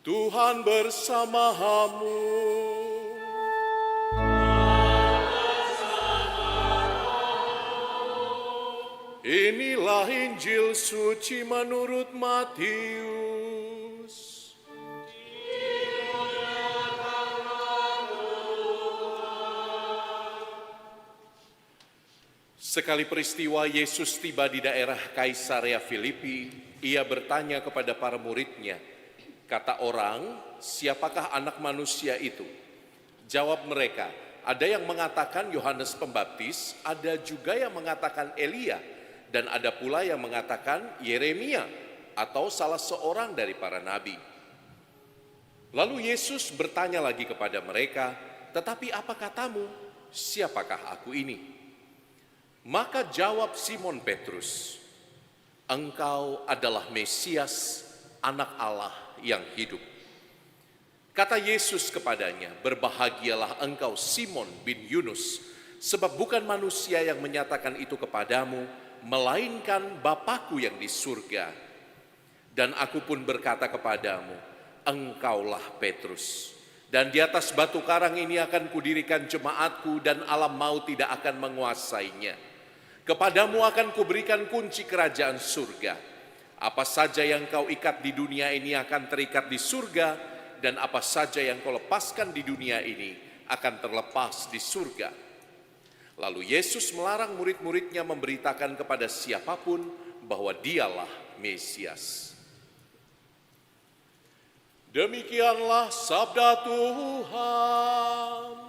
Tuhan bersamamu. Inilah Injil suci menurut Matius. Sekali peristiwa Yesus tiba di daerah Kaisarea Filipi, ia bertanya kepada para muridnya, kata orang, siapakah anak manusia itu? Jawab mereka, ada yang mengatakan Yohanes Pembaptis, ada juga yang mengatakan Elia, dan ada pula yang mengatakan Yeremia atau salah seorang dari para nabi. Lalu Yesus bertanya lagi kepada mereka, tetapi apa katamu? Siapakah aku ini? Maka jawab Simon Petrus, engkau adalah Mesias, anak Allah yang hidup. Kata Yesus kepadanya, berbahagialah engkau Simon bin Yunus, sebab bukan manusia yang menyatakan itu kepadamu, melainkan Bapa-Ku yang di surga. Dan aku pun berkata kepadamu, engkaulah Petrus. Dan di atas batu karang ini akan kudirikan jemaat-Ku, dan alam maut tidak akan menguasainya. Kepadamu akan kuberikan kunci kerajaan surga. Apa saja yang kau ikat di dunia ini akan terikat di surga, dan apa saja yang kau lepaskan di dunia ini akan terlepas di surga. Lalu Yesus melarang murid-muridnya memberitakan kepada siapapun bahwa dialah Mesias. Demikianlah sabda Tuhan.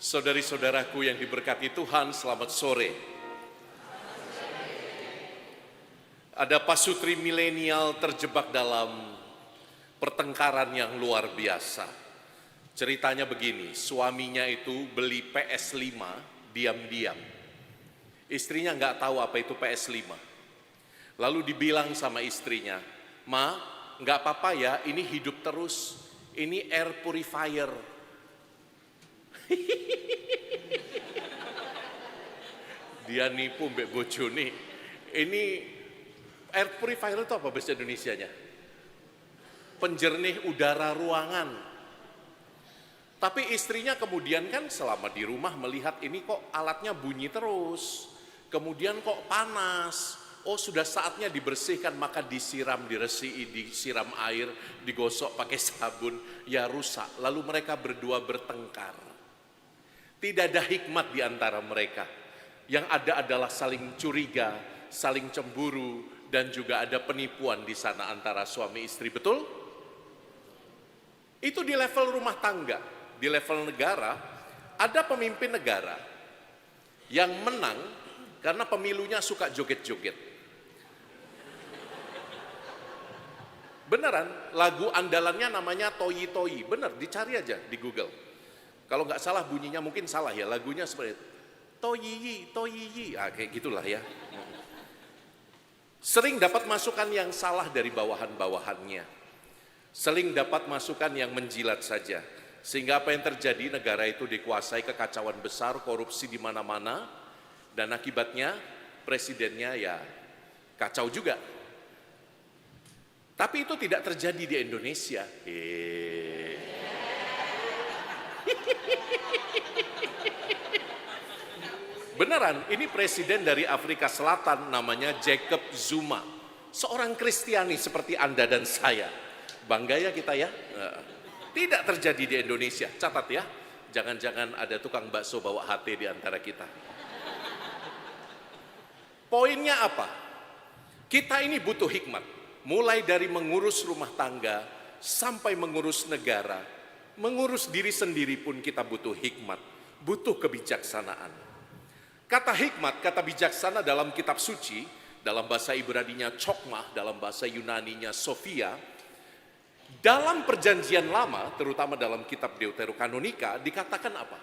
Saudari-saudaraku yang diberkati Tuhan, selamat sore. Ada pasutri milenial terjebak dalam pertengkaran yang luar biasa. Ceritanya begini, suaminya itu beli PS5 diam-diam. Istrinya nggak tahu apa itu PS5. Lalu dibilang sama istrinya, Ma, nggak apa-apa ya, ini hidup terus. Ini air purifier. Dia nipu mbak bojone. Ini air purifier itu apa bahasa Indonesianya? Penjernih udara ruangan. Tapi istrinya kemudian kan selama di rumah melihat ini kok alatnya bunyi terus. Kemudian kok panas. Oh sudah saatnya dibersihkan, maka disiram, diresiki, disiram air, digosok pakai sabun. Ya rusak. Lalu mereka berdua bertengkar. Tidak ada hikmat di antara mereka. Yang ada adalah saling curiga, saling cemburu, dan juga ada penipuan di sana antara suami istri, betul? Itu di level rumah tangga. Di level negara, ada pemimpin negara yang menang karena pemilunya suka joget-joget. Beneran, lagu andalannya namanya Toyi Toyi. Bener, dicari aja di Google. Kalau nggak salah bunyinya, mungkin salah ya, lagunya seperti itu. Toyi, Toyi, kayak gitulah ya. Sering dapat masukan yang salah dari bawahan-bawahannya. Sering dapat masukan yang menjilat saja. Sehingga apa yang terjadi, negara itu dikuasai kekacauan besar, korupsi di mana-mana. Dan akibatnya presidennya ya kacau juga. Tapi itu tidak terjadi di Indonesia. Beneran, ini presiden dari Afrika Selatan namanya Jacob Zuma. Seorang Kristiani seperti Anda dan saya. Bangga ya kita ya. Tidak terjadi di Indonesia, catat ya. Jangan-jangan ada tukang bakso bawa HT di antara kita. Poinnya apa? Kita ini butuh hikmat. Mulai dari mengurus rumah tangga sampai mengurus negara. Mengurus diri sendiri pun kita butuh hikmat. Butuh kebijaksanaan. Kata hikmat, kata bijaksana dalam kitab suci, dalam bahasa Ibraninya chokmah, dalam bahasa Yunaninya Sophia, dalam perjanjian lama, terutama dalam kitab Deuterokanonika, dikatakan apa?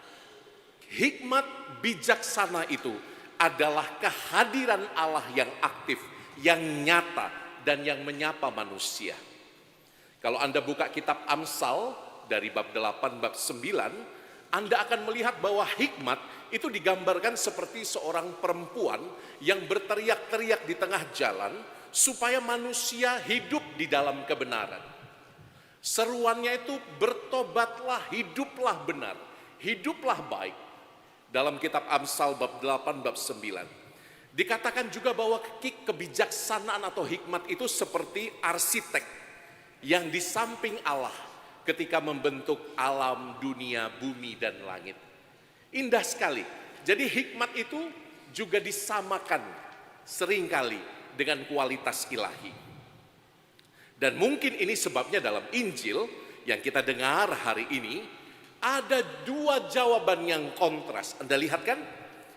Hikmat bijaksana itu adalah kehadiran Allah yang aktif, yang nyata, dan yang menyapa manusia. Kalau Anda buka kitab Amsal, dari bab 8, bab 9, Anda akan melihat bahwa hikmat itu digambarkan seperti seorang perempuan yang berteriak-teriak di tengah jalan supaya manusia hidup di dalam kebenaran. Seruannya itu bertobatlah, hiduplah benar, hiduplah baik. Dalam kitab Amsal bab 8, bab 9. Dikatakan juga bahwa kebijaksanaan atau hikmat itu seperti arsitek yang di samping Allah ketika membentuk alam, dunia, bumi, dan langit. Indah sekali. Jadi hikmat itu juga disamakan seringkali dengan kualitas ilahi. Dan mungkin ini sebabnya dalam Injil yang kita dengar hari ini, ada dua jawaban yang kontras. Anda lihat kan?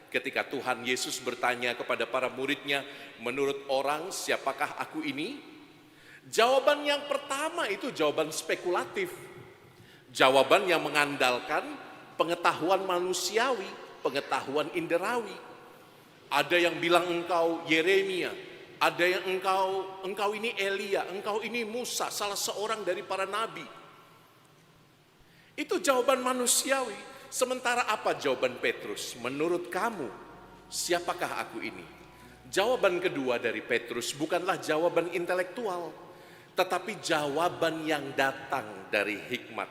Ketika Tuhan Yesus bertanya kepada para muridnya, menurut orang siapakah aku ini? Jawaban yang pertama itu jawaban spekulatif. Jawaban yang mengandalkan pengetahuan manusiawi, pengetahuan inderawi. Ada yang bilang engkau Yeremia, ada yang engkau ini Elia, engkau ini Musa, salah seorang dari para nabi. Itu jawaban manusiawi. Sementara apa jawaban Petrus? Menurut kamu, siapakah aku ini? Jawaban kedua dari Petrus bukanlah jawaban intelektual, tetapi jawaban yang datang dari hikmat,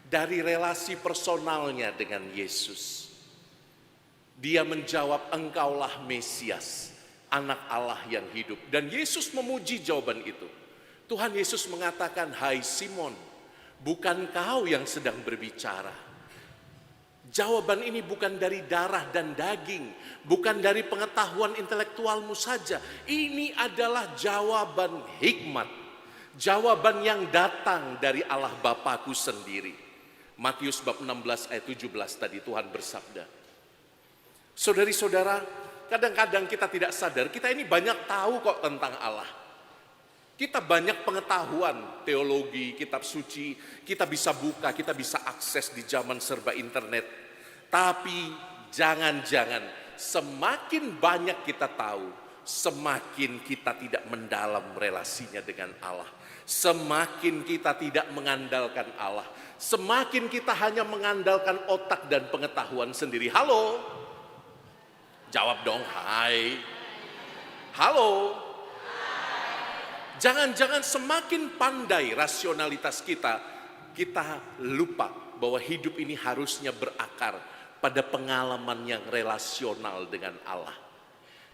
dari relasi personalnya dengan Yesus. Dia menjawab, engkaulah Mesias, anak Allah yang hidup. Dan Yesus memuji jawaban itu. Tuhan Yesus mengatakan, hai Simon, bukan kau yang sedang berbicara. Jawaban ini bukan dari darah dan daging, bukan dari pengetahuan intelektualmu saja. Ini adalah jawaban hikmat, jawaban yang datang dari Allah Bapakku sendiri. Matius bab 16 ayat 17 tadi Tuhan bersabda. Saudari-saudara, kadang-kadang kita tidak sadar, kita ini banyak tahu kok tentang Allah. Kita banyak pengetahuan, teologi, kitab suci, kita bisa buka, kita bisa akses di zaman serba internet. Tapi jangan-jangan semakin banyak kita tahu, semakin kita tidak mendalam relasinya dengan Allah. Semakin kita tidak mengandalkan Allah, semakin kita hanya mengandalkan otak dan pengetahuan sendiri. Halo? Jawab dong, hai. Halo? Jangan-jangan semakin pandai rasionalitas kita, kita lupa bahwa hidup ini harusnya berakar pada pengalaman yang relasional dengan Allah.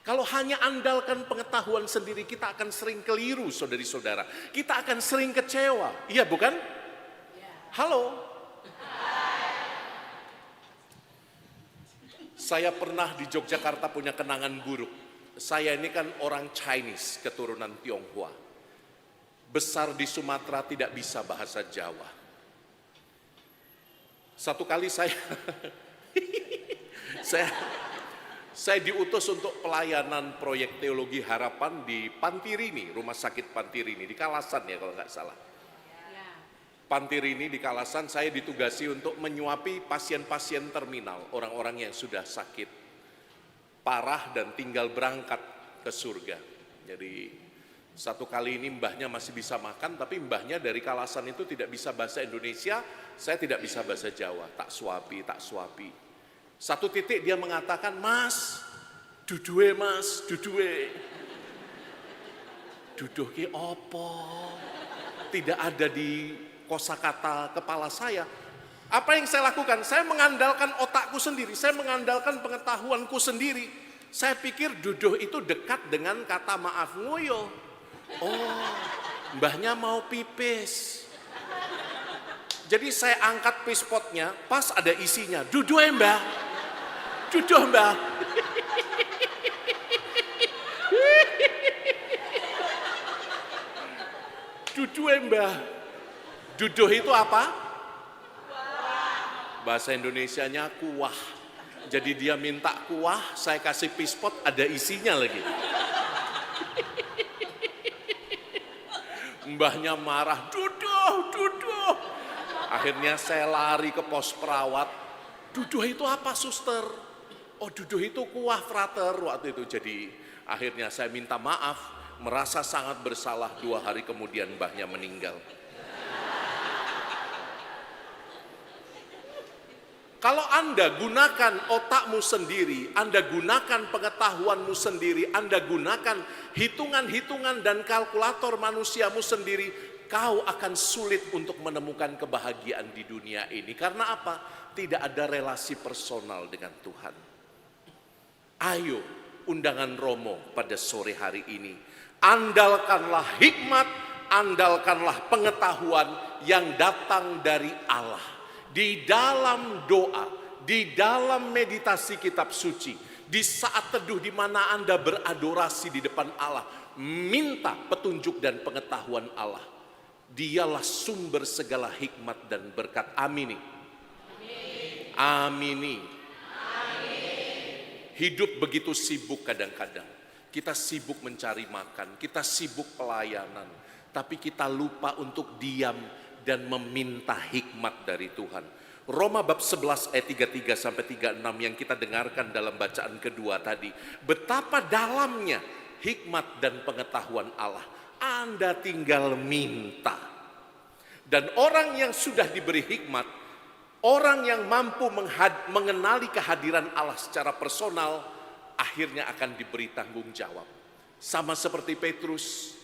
Kalau hanya andalkan pengetahuan sendiri, kita akan sering keliru, saudari-saudara. Kita akan sering kecewa. Iya bukan? Halo? Saya pernah di Yogyakarta punya kenangan buruk. Saya ini kan orang Chinese, keturunan Tionghoa. Besar di Sumatera, tidak bisa bahasa Jawa. Satu kali saya diutus untuk pelayanan proyek teologi harapan di Pantirini, rumah sakit Pantirini, di Kalasan ya kalau nggak salah. Pantirini di Kalasan, saya ditugasi untuk menyuapi pasien-pasien terminal, orang-orang yang sudah sakit parah dan tinggal berangkat ke surga. Jadi satu kali ini mbahnya masih bisa makan, tapi mbahnya dari Kalasan itu tidak bisa bahasa Indonesia, saya tidak bisa bahasa Jawa, tak suapi. Satu titik dia mengatakan, mas, duduhe mas, duduhe. Duduh ki opo? Tidak ada di kosakata kepala saya. Apa yang saya lakukan? Saya mengandalkan otakku sendiri, saya mengandalkan pengetahuanku sendiri. Saya pikir duduh itu dekat dengan kata maaf ngoyo. Oh, mbahnya mau pipis. Jadi saya angkat pispotnya, pas ada isinya. Duduh mbah. Duduh mbah. Duduh mbah. Duduh itu apa? Bahasa Indonesianya kuah. Jadi dia minta kuah, saya kasih pispot, ada isinya lagi. Mbahnya marah, duduh. Akhirnya saya lari ke pos perawat. Duduh itu apa suster? Oh duduh itu kuah frater waktu itu. Jadi akhirnya saya minta maaf, merasa sangat bersalah. 2 hari kemudian mbahnya meninggal. Kalau Anda gunakan otakmu sendiri, Anda gunakan pengetahuanmu sendiri, Anda gunakan hitungan-hitungan dan kalkulator manusiamu sendiri, kau akan sulit untuk menemukan kebahagiaan di dunia ini. Karena apa? Tidak ada relasi personal dengan Tuhan. Ayo, undangan Romo pada sore hari ini. Andalkanlah hikmat, andalkanlah pengetahuan yang datang dari Allah. Di dalam doa, di dalam meditasi kitab suci, di saat teduh di mana Anda beradorasi di depan Allah, minta petunjuk dan pengetahuan Allah. Dialah sumber segala hikmat dan berkat. Amini. Amini. Hidup begitu sibuk kadang-kadang. Kita sibuk mencari makan, kita sibuk pelayanan, tapi kita lupa untuk diam dan meminta hikmat dari Tuhan. Roma bab 11 ayat 33 sampai 36 yang kita dengarkan dalam bacaan kedua tadi. Betapa dalamnya hikmat dan pengetahuan Allah. Anda tinggal minta. Dan orang yang sudah diberi hikmat, orang yang mampu mengenali kehadiran Allah secara personal, akhirnya akan diberi tanggung jawab. Sama seperti Petrus,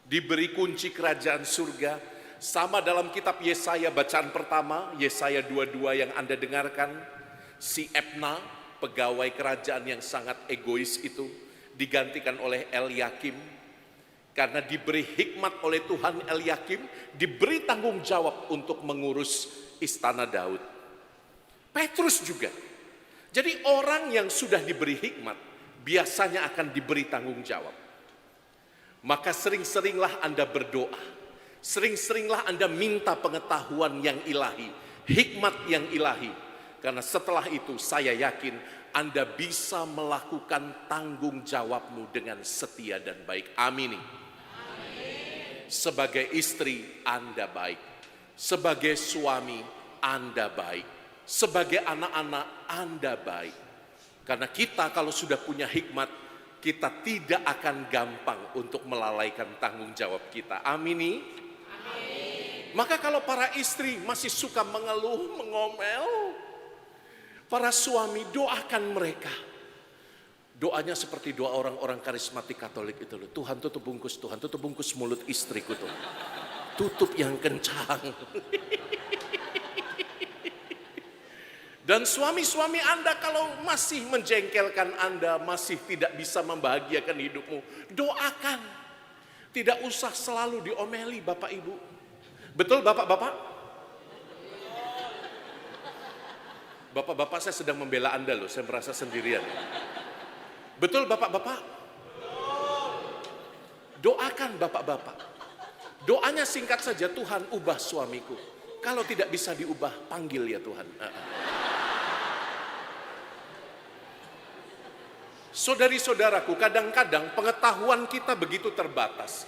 diberi kunci kerajaan surga. Sama dalam kitab Yesaya bacaan pertama, Yesaya 22 yang Anda dengarkan, si Ebna, pegawai kerajaan yang sangat egois itu, digantikan oleh Eliakim. Karena diberi hikmat oleh Tuhan, Eliakim diberi tanggung jawab untuk mengurus istana Daud. Petrus juga. Jadi orang yang sudah diberi hikmat, biasanya akan diberi tanggung jawab. Maka sering-seringlah Anda berdoa. Sering-seringlah Anda minta pengetahuan yang ilahi, hikmat yang ilahi. Karena setelah itu saya yakin Anda bisa melakukan tanggung jawabmu dengan setia dan baik. Amin. Sebagai istri Anda baik, sebagai suami Anda baik, sebagai anak-anak Anda baik. Karena kita kalau sudah punya hikmat, kita tidak akan gampang untuk melalaikan tanggung jawab kita. Amini. Maka kalau para istri masih suka mengeluh, mengomel, para suami doakan mereka. Doanya seperti doa orang-orang karismatik Katolik itu loh. Tuhan tutup bungkus mulut istriku tuh. Tutup yang kencang. Dan suami-suami Anda kalau masih menjengkelkan Anda, masih tidak bisa membahagiakan hidupmu, doakan. Tidak usah selalu diomeli Bapak Ibu. Betul Bapak-Bapak? Bapak-bapak saya sedang membela Anda loh, saya merasa sendirian. Betul Bapak-bapak? Doakan Bapak-bapak. Doanya singkat saja, Tuhan ubah suamiku. Kalau tidak bisa diubah, panggil ya Tuhan. Saudari-saudaraku, kadang-kadang pengetahuan kita begitu terbatas.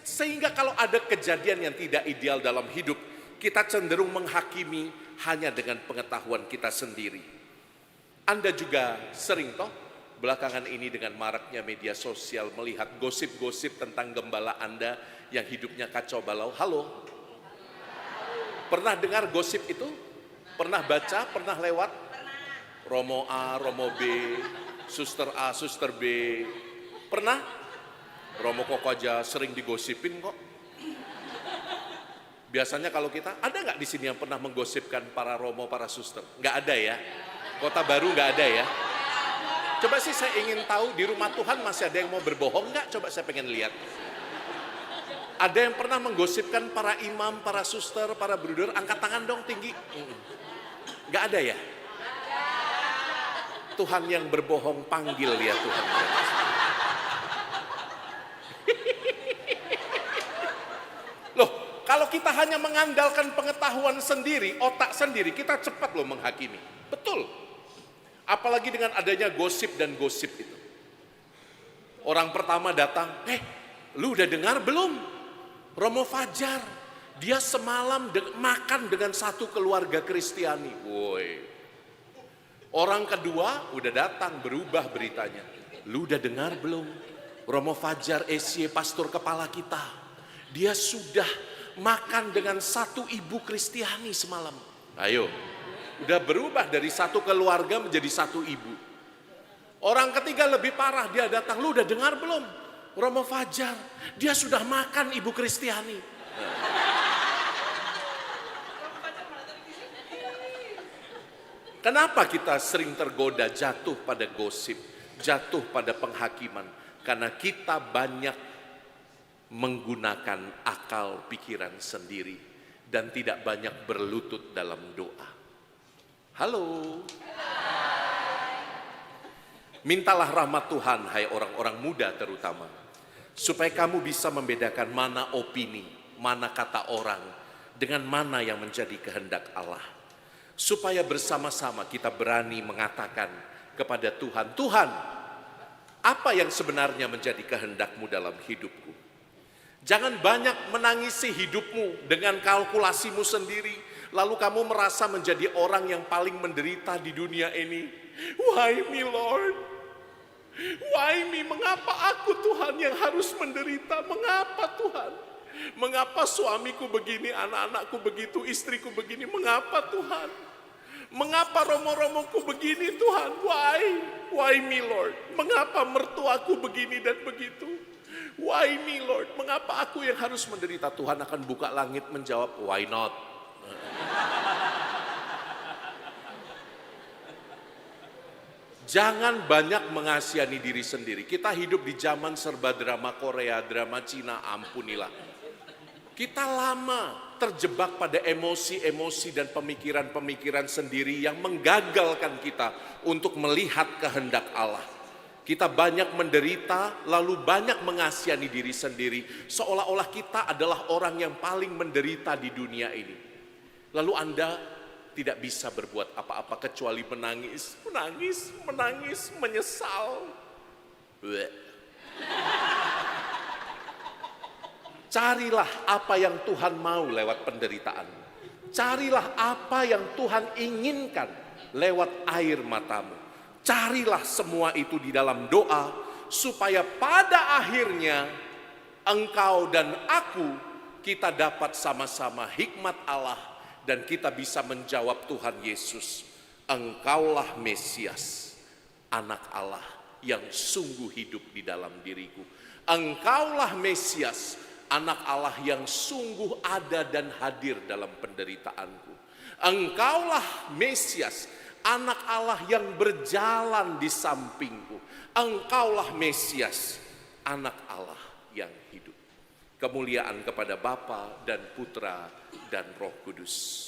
Sehingga kalau ada kejadian yang tidak ideal dalam hidup, kita cenderung menghakimi hanya dengan pengetahuan kita sendiri. Anda juga sering toh belakangan ini dengan maraknya media sosial melihat gosip-gosip tentang gembala Anda yang hidupnya kacau balau. Halo? Pernah dengar gosip itu? Pernah baca? Pernah lewat? Romo A, Romo B, Suster A, Suster B. Pernah? Romo kok aja sering digosipin kok. Biasanya kalau kita, ada nggak di sini yang pernah menggosipkan para Romo, para Suster? Nggak ada ya? Kota Baru nggak ada ya? Coba sih saya ingin tahu di rumah Tuhan masih ada yang mau berbohong nggak? Coba saya pengen lihat. Ada yang pernah menggosipkan para imam, para suster, para bruder? Angkat tangan dong tinggi. Nggak ada ya? Tuhan yang berbohong panggil ya Tuhan. Loh, kalau kita hanya mengandalkan pengetahuan sendiri, otak sendiri, kita cepat loh menghakimi. Betul. Apalagi dengan adanya gosip dan gosip itu. Orang pertama datang, lu udah dengar belum? Romo Fajar, dia semalam makan dengan satu keluarga Kristiani. Woi. Orang kedua udah datang, berubah beritanya. Lu udah dengar belum? Romo Fajar Esye, pastor kepala kita. Dia sudah makan dengan satu ibu Kristiani semalam. Ayo, Udah berubah dari satu keluarga menjadi satu ibu. Orang ketiga lebih parah, dia datang, lu udah dengar belum? Romo Fajar, dia sudah makan Ibu Kristiani. Kenapa kita sering tergoda jatuh pada gosip, jatuh pada penghakiman? Karena kita banyak menggunakan akal pikiran sendiri dan tidak banyak berlutut dalam doa. Halo. Mintalah rahmat Tuhan, hai orang-orang muda terutama, supaya kamu bisa membedakan mana opini, mana kata orang, dengan mana yang menjadi kehendak Allah. Supaya bersama-sama kita berani mengatakan kepada Tuhan, Tuhan, apa yang sebenarnya menjadi kehendak-Mu dalam hidupku? Jangan banyak menangisi hidupmu dengan kalkulasimu sendiri, lalu kamu merasa menjadi orang yang paling menderita di dunia ini. Why me, Lord? Why me? Mengapa aku, Tuhan, yang harus menderita? Mengapa, Tuhan? Mengapa suamiku begini, anak-anakku begitu, istriku begini? Mengapa, Tuhan? Mengapa romo-romoku begini, Tuhan? Why? Why me, Lord? Mengapa mertuaku begini dan begitu? Why me, Lord? Mengapa aku yang harus menderita? Tuhan akan buka langit menjawab, why not? Jangan banyak mengasihani diri sendiri. Kita hidup di zaman serba drama Korea, drama Cina, ampunilah. Kita lama terjebak pada emosi-emosi dan pemikiran-pemikiran sendiri yang menggagalkan kita untuk melihat kehendak Allah. Kita banyak menderita, lalu banyak mengasihani diri sendiri, seolah-olah kita adalah orang yang paling menderita di dunia ini. Lalu Anda tidak bisa berbuat apa-apa kecuali menangis, menangis, menangis, menyesal. Carilah apa yang Tuhan mau lewat penderitaan. Carilah apa yang Tuhan inginkan lewat air matamu. Carilah semua itu di dalam doa, supaya pada akhirnya engkau dan aku, kita dapat sama-sama hikmat Allah, dan kita bisa menjawab Tuhan Yesus, Engkaulah Mesias, anak Allah yang sungguh hidup di dalam diriku. Engkaulah Mesias, anak Allah yang sungguh ada dan hadir dalam penderitaanku. Engkaulah Mesias, anak Allah yang berjalan di sampingku. Engkaulah Mesias, anak Allah yang hidup. Kemuliaan kepada Bapa dan Putra dan Roh Kudus.